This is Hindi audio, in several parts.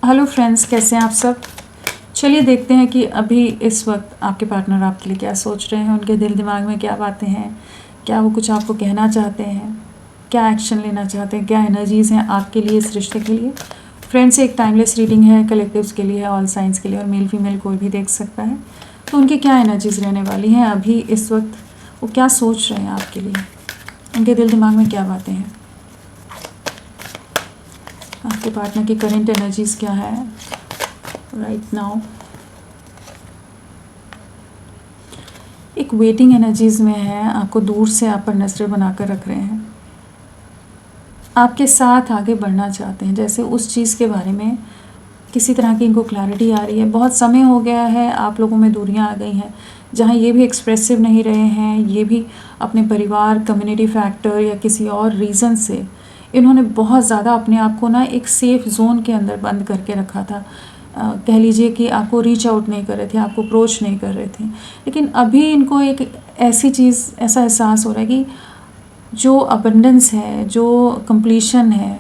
हेलो फ्रेंड्स, कैसे हैं आप सब। चलिए देखते हैं कि अभी इस वक्त आपके पार्टनर आपके लिए क्या सोच रहे हैं, उनके दिल दिमाग में क्या बातें हैं, क्या वो कुछ आपको कहना चाहते हैं, क्या एक्शन लेना चाहते हैं, क्या एनर्जीज़ हैं आपके लिए इस रिश्ते के लिए। फ्रेंड्स, एक टाइमलेस रीडिंग है, कलेक्टिव्स के लिए है, ऑल साइंस के लिए, और मेल फीमेल कोई भी देख सकता है। तो उनकी क्या एनर्जीज़ रहने वाली हैं अभी इस वक्त, वो क्या सोच रहे हैं आपके लिए, उनके दिल दिमाग में क्या बातें हैं, आपके पार्टनर की करंट एनर्जीज़ क्या है राइट नाउ। एक वेटिंग एनर्जीज़ में है, आपको दूर से आप पर नज़रें बनाकर रख रहे हैं, आपके साथ आगे बढ़ना चाहते हैं, जैसे उस चीज़ के बारे में किसी तरह की इनको क्लैरिटी आ रही है। बहुत समय हो गया है, आप लोगों में दूरियां आ गई हैं, जहां ये भी एक्सप्रेसिव नहीं रहे हैं, ये भी अपने परिवार, कम्युनिटी फैक्टर या किसी और रीज़न से इन्होंने बहुत ज़्यादा अपने आप को ना एक सेफ़ जोन के अंदर बंद करके रखा था। कह लीजिए कि आपको रीच आउट नहीं कर रहे थे, आपको अप्रोच नहीं कर रहे थे। लेकिन अभी इनको एक ऐसी चीज़, ऐसा एहसास हो रहा है कि जो अबंडेंस है, जो कंप्लीशन है,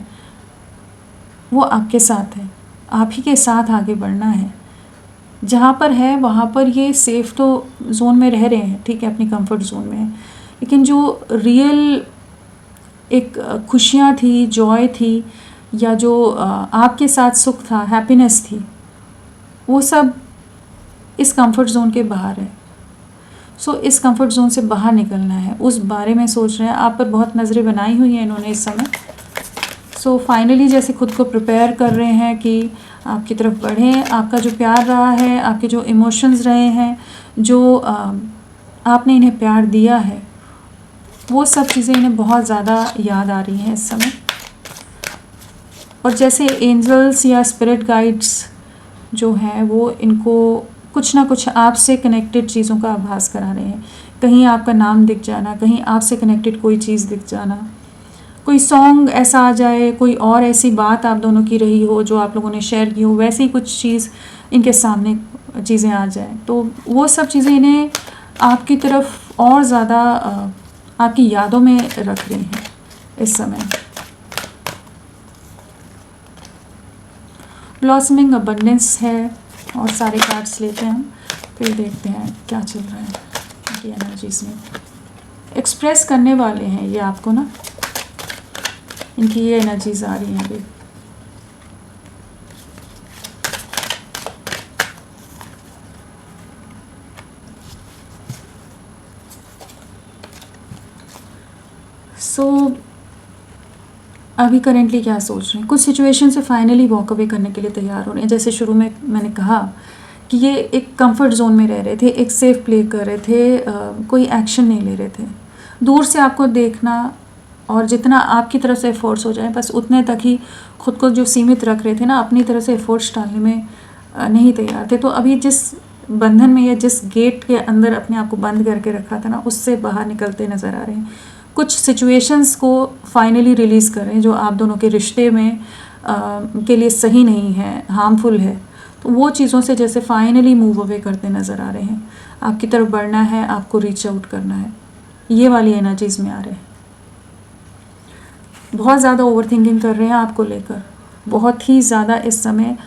वो आपके साथ है, आप ही के साथ आगे बढ़ना है। जहाँ पर है वहाँ पर ये सेफ़ तो जोन में रह रहे हैं, ठीक है, अपनी कंफर्ट जोन में है, लेकिन जो रियल एक खुशियाँ थी, जॉय थी, या जो आपके साथ सुख था, हैप्पीनेस थी, वो सब इस कंफर्ट ज़ोन के बाहर है। सो इस कंफर्ट ज़ोन से बाहर निकलना है, उस बारे में सोच रहे हैं। आप पर बहुत नज़रें बनाई हुई हैं इन्होंने इस समय। सो फाइनली जैसे खुद को प्रिपेयर कर रहे हैं कि आपकी तरफ बढ़ें। आपका जो प्यार रहा है, आपके जो इमोशंस रहे हैं, जो आपने इन्हें प्यार दिया है, वो सब चीज़ें इन्हें बहुत ज़्यादा याद आ रही हैं इस समय। और जैसे एंजल्स या स्पिरिट गाइड्स जो हैं वो इनको कुछ ना कुछ आपसे कनेक्टेड चीज़ों का आभास करा रहे हैं। कहीं आपका नाम दिख जाना, कहीं आपसे कनेक्टेड कोई चीज़ दिख जाना, कोई सॉन्ग ऐसा आ जाए, कोई और ऐसी बात आप दोनों की रही हो जो आप लोगों ने शेयर की हो, वैसी कुछ चीज़ इनके सामने चीज़ें आ जाए, तो वो सब चीज़ें इन्हें आपकी तरफ और ज़्यादा आपकी यादों में रख रही हैं इस समय। ब्लॉसमिंग अबंडेंस है, और सारे कार्ड्स लेते हैं हम, फिर देखते हैं क्या चल रहा है इनकी एनर्जीज़ में। एक्सप्रेस करने वाले हैं ये आपको ना, इनकी ये एनर्जीज़ आ रही हैं अभी। सो अभी करेंटली क्या सोच रहे हैं, कुछ सिचुएशन से फाइनली वॉक अवे करने के लिए तैयार हो रहे हैं। जैसे शुरू में मैंने कहा कि ये एक कंफर्ट जोन में रह रहे थे, एक सेफ प्ले कर रहे थे, कोई एक्शन नहीं ले रहे थे। दूर से आपको देखना, और जितना आपकी तरफ से एफर्ट्स हो जाए बस उतने तक ही खुद को जो सीमित रख रहे थे ना, अपनी तरफ से एफर्ट्स डालने में नहीं तैयार थे। तो अभी जिस बंधन में या जिस गेट के अंदर अपने आप को बंद करके रखा था ना, उससे बाहर निकलते नज़र आ रहे हैं। कुछ सिचुएशंस को फाइनली रिलीज़ करें जो आप दोनों के रिश्ते में के लिए सही नहीं है, हार्मफुल है, तो वो चीज़ों से जैसे फाइनली मूव अवे करते नज़र आ रहे हैं। आपकी तरफ बढ़ना है, आपको रीच आउट करना है, ये वाली एनर्जीज़ में आ रहे हैं। बहुत ज़्यादा ओवर थिंकिंग कर रहे हैं आपको लेकर, बहुत ही ज़्यादा इस समय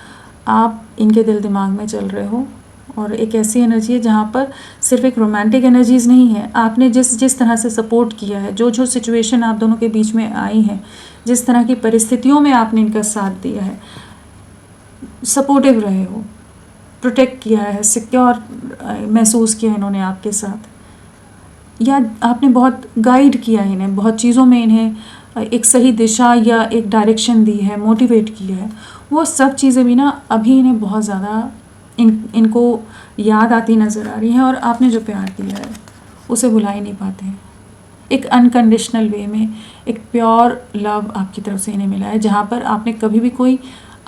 आप इनके दिल दिमाग में चल रहे हो। और एक ऐसी एनर्जी है जहाँ पर सिर्फ एक रोमांटिक एनर्जीज़ नहीं है, आपने जिस तरह से सपोर्ट किया है, जो सिचुएशन आप दोनों के बीच में आई हैं, जिस तरह की परिस्थितियों में आपने इनका साथ दिया है, सपोर्टिव रहे हो, प्रोटेक्ट किया है, सिक्योर महसूस किया इन्होंने आपके साथ, या आपने बहुत गाइड किया इन्हें, बहुत चीज़ों में इन्हें एक सही दिशा या एक डायरेक्शन दी है, मोटिवेट किया है। वो सब चीज़ें भी ना अभी इन्हें बहुत ज़्यादा इनको याद आती नज़र आ रही हैं, और आपने जो प्यार दिया है उसे भुला ही नहीं पाते हैं। एक अनकंडीशनल वे में एक प्योर लव आपकी तरफ से इन्हें मिला है, जहाँ पर आपने कभी भी कोई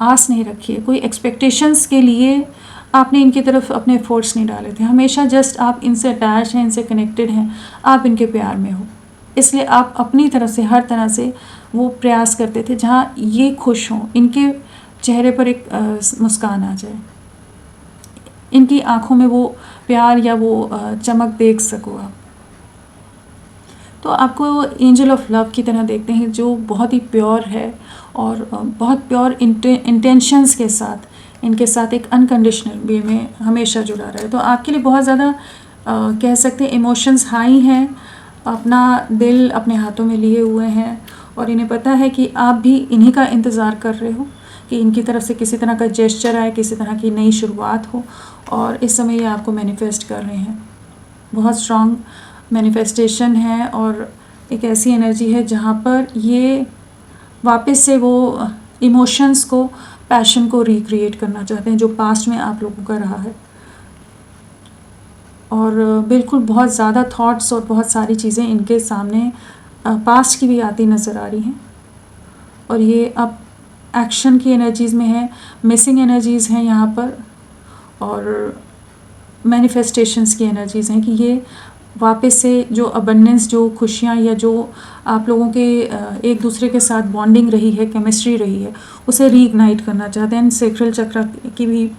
आस नहीं रखी है, कोई एक्सपेक्टेशंस के लिए आपने इनकी तरफ अपने एफर्ट्स नहीं डाले थे। हमेशा जस्ट आप इनसे अटैच हैं, इनसे कनेक्टेड हैं, आप इनके प्यार में हो, इसलिए आप अपनी तरफ से हर तरह से वो प्रयास करते थे जहाँ ये खुश हों, इनके चेहरे पर एक मुस्कान आ जाए, इनकी आँखों में वो प्यार या वो चमक देख सको आप। तो आपको एंजल ऑफ लव की तरह देखते हैं, जो बहुत ही प्योर है और बहुत प्योर इंटेंशंस के साथ इनके साथ एक अनकंडीशनल वे में हमेशा जुड़ा रहे। तो आपके लिए बहुत ज़्यादा कह सकते हैं इमोशंस हाई हैं, अपना दिल अपने हाथों में लिए हुए हैं और इन्हें पता है कि आप भी इन्हीं का इंतज़ार कर रहे हो कि इनकी तरफ से किसी तरह का जेस्चर आए, किसी तरह की नई शुरुआत हो, और इस समय ये आपको मैनिफेस्ट कर रहे हैं। बहुत स्ट्रॉन्ग मैनिफेस्टेशन है और एक ऐसी एनर्जी है जहाँ पर ये वापस से वो इमोशंस को, पैशन को रिक्रिएट करना चाहते हैं जो पास्ट में आप लोगों का रहा है। और बिल्कुल बहुत ज़्यादा थॉट्स और बहुत सारी चीज़ें इनके सामने पास्ट की भी आती नज़र आ रही हैं और ये अब एक्शन की एनर्जीज़ में है, मिसिंग एनर्जीज़ हैं यहाँ पर, और मैनिफेस्टेशंस की एनर्जीज़ हैं कि ये वापस से जो अबंडेंस, जो खुशियाँ या जो आप लोगों के एक दूसरे के साथ बॉन्डिंग रही है, केमिस्ट्री रही है, उसे रीइग्नाइट करना चाहते हैं। सेक्रल चक्र की भी,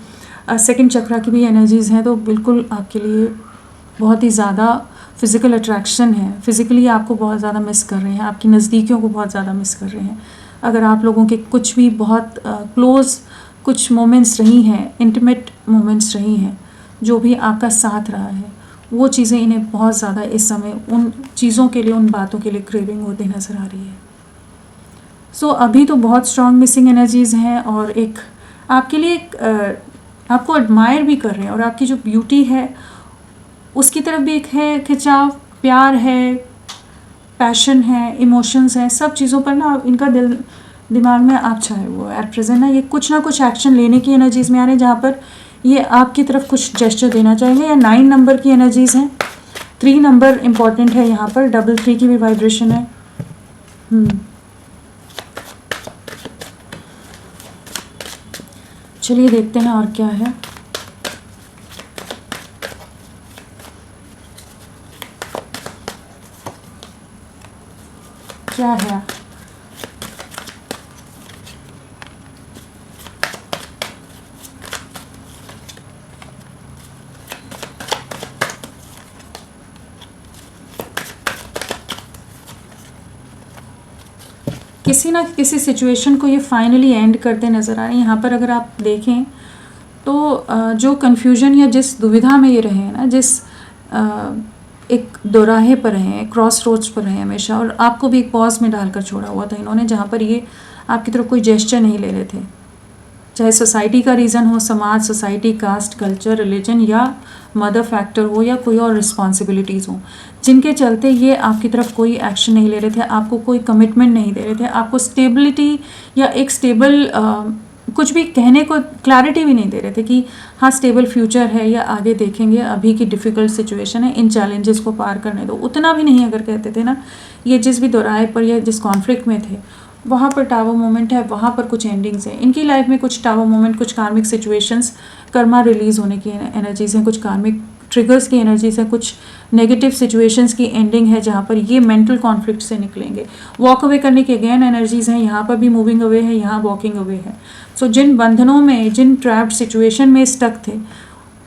सेकंड चक्र की भी एनर्जीज़ हैं। तो बिल्कुल आपके लिए बहुत ही ज़्यादा फिज़िकल अट्रैक्शन है, फिज़िकली आपको बहुत ज़्यादा मिस कर रहे हैं, आपकी नज़दीकियों को बहुत ज़्यादा मिस कर रहे हैं। अगर आप लोगों के कुछ भी बहुत क्लोज़ कुछ मोमेंट्स रही हैं, इंटीमेट मोमेंट्स रही हैं, जो भी आपका साथ रहा है, वो चीज़ें इन्हें बहुत ज़्यादा इस समय उन चीज़ों के लिए, उन बातों के लिए क्रेविंग होती नज़र आ रही है। सो अभी तो बहुत स्ट्रॉन्ग मिसिंग एनर्जीज़ हैं और एक आपके लिए आपको एडमायर भी कर रहे हैं और आपकी जो ब्यूटी है उसकी तरफ भी एक है खिंचाव, प्यार है, पैशन है, इमोशंस हैं, सब चीज़ों पर ना इनका दिमाग में आप छाए हुए एट प्रेजेंट ये कुछ ना कुछ एक्शन लेने की एनर्जीज़ में आ रहे हैं, जहाँ पर ये आपकी तरफ कुछ जेस्चर देना चाहेंगे। या 9 नंबर की एनर्जीज़ हैं, 3 नंबर इम्पॉर्टेंट है यहाँ पर, 3 की भी वाइब्रेशन है। चलिए देखते हैं और क्या है। क्या है किसी ना किसी सिचुएशन को ये फाइनली एंड करते नज़र आ रहे हैं। यहाँ पर अगर आप देखें तो जो कन्फ्यूजन या जिस दुविधा में ये रहे हैं ना, जिस एक दोराहे पर रहे हैं, क्रॉस रोड्स पर रहे हैं हमेशा, और आपको भी एक पॉज में डालकर छोड़ा हुआ था इन्होंने, जहाँ पर ये आपकी तरफ कोई जेस्चर नहीं ले रहे थे। चाहे सोसाइटी का रीज़न हो, समाज, सोसाइटी, कास्ट, कल्चर, रिलीजन, या मदर फैक्टर हो, या कोई और रिस्पॉन्सिबिलिटीज़ हो, जिनके चलते ये आपकी तरफ कोई एक्शन नहीं ले रहे थे, आपको कोई कमिटमेंट नहीं दे रहे थे, आपको स्टेबिलिटी या एक स्टेबल कुछ भी कहने को क्लैरिटी भी नहीं दे रहे थे कि हाँ स्टेबल फ्यूचर है या आगे देखेंगे, अभी की डिफ़िकल्ट सिचुएशन है, इन चैलेंजेस को पार करने दो, उतना भी नहीं अगर कहते थे ना, ये जिस भी दोराहे पर या जिस कॉन्फ्लिक्ट में थे वहाँ पर टावर मोमेंट है, वहाँ पर कुछ एंडिंग्स हैं इनकी लाइफ में, कुछ टावर मोमेंट, कुछ कार्मिक सिचुएशंस, कर्मा रिलीज़ होने की एनर्जीज़ हैं, कुछ कार्मिक ट्रिगर्स की एनर्जीज़ हैं, कुछ नेगेटिव सिचुएशंस की एंडिंग है जहाँ पर ये मेंटल कॉन्फ्लिक्ट से निकलेंगे। वॉक अवे करने की अगेन एनर्जीज़ हैं, यहाँ पर भी मूविंग अवे है, यहाँ वॉकिंग अवे है। सो जिन बंधनों में, जिन ट्रैप्ड सिचुएशन में स्टक थे,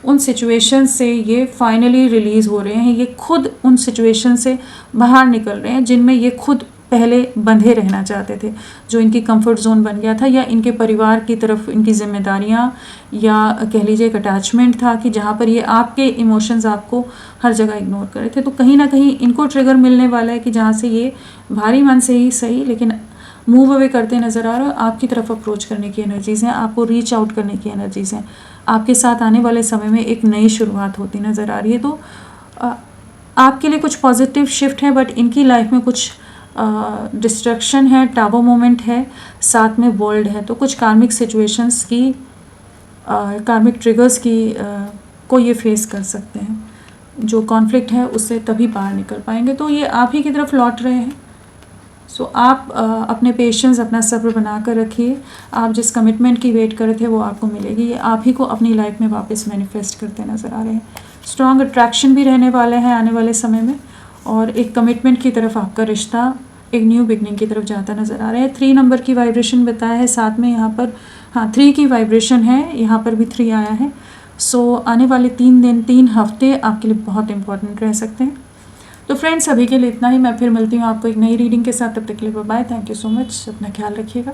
उन सिचुएशन से ये फाइनली रिलीज़ हो रहे हैं। ये खुद उन सिचुएशन से बाहर निकल रहे हैं जिनमें ये खुद पहले बंधे रहना चाहते थे, जो इनकी कंफर्ट जोन बन गया था, या इनके परिवार की तरफ इनकी जिम्मेदारियां, या कह लीजिए एक अटैचमेंट था कि जहाँ पर ये आपके इमोशंस आपको हर जगह इग्नोर कर रहे थे। तो कहीं ना कहीं इनको ट्रिगर मिलने वाला है कि जहाँ से ये भारी मन से ही सही लेकिन मूव अवे करते नज़र आ रहे हो। आपकी तरफ अप्रोच करने की एनर्जीज़ हैं, आपको रीच आउट करने की एनर्जीज़ हैं, आपके साथ आने वाले समय में एक नई शुरुआत होती नज़र आ रही है। तो आपके लिए कुछ पॉजिटिव शिफ्ट है, बट इनकी लाइफ में कुछ डिस्ट्रक्शन है, टावर मोमेंट है, साथ में वर्ल्ड है। तो कुछ कार्मिक सिचुएशंस की, कार्मिक ट्रिगर्स की को ये फेस कर सकते हैं। जो कॉन्फ्लिक्ट है उससे तभी बाहर निकल पाएंगे। तो ये आप ही की तरफ लौट रहे हैं। सो आप अपने पेशेंस, अपना सब्र बना कर रखिए। आप जिस कमिटमेंट की वेट कर रहे थे वो आपको मिलेगी। ये आप ही को अपनी लाइफ में वापस मैनिफेस्ट करते नज़र आ रहे हैं। स्ट्रॉन्ग अट्रैक्शन भी रहने वाले हैं आने वाले समय में, और एक कमिटमेंट की तरफ आपका रिश्ता एक न्यू बिगनिंग की तरफ जाता नज़र आ रहा है। 3 नंबर की वाइब्रेशन बताया है, साथ में यहाँ पर 3 की वाइब्रेशन है, यहाँ पर भी 3 आया है। सो आने वाले 3 दिन, 3 हफ्ते आपके लिए बहुत इंपॉर्टेंट रह सकते हैं। तो फ्रेंड्स अभी के लिए इतना ही। मैं फिर मिलती हूँ आपको एक नई रीडिंग के साथ। तब तक के लिए bye. Thank you so much. अपना ख्याल रखिएगा।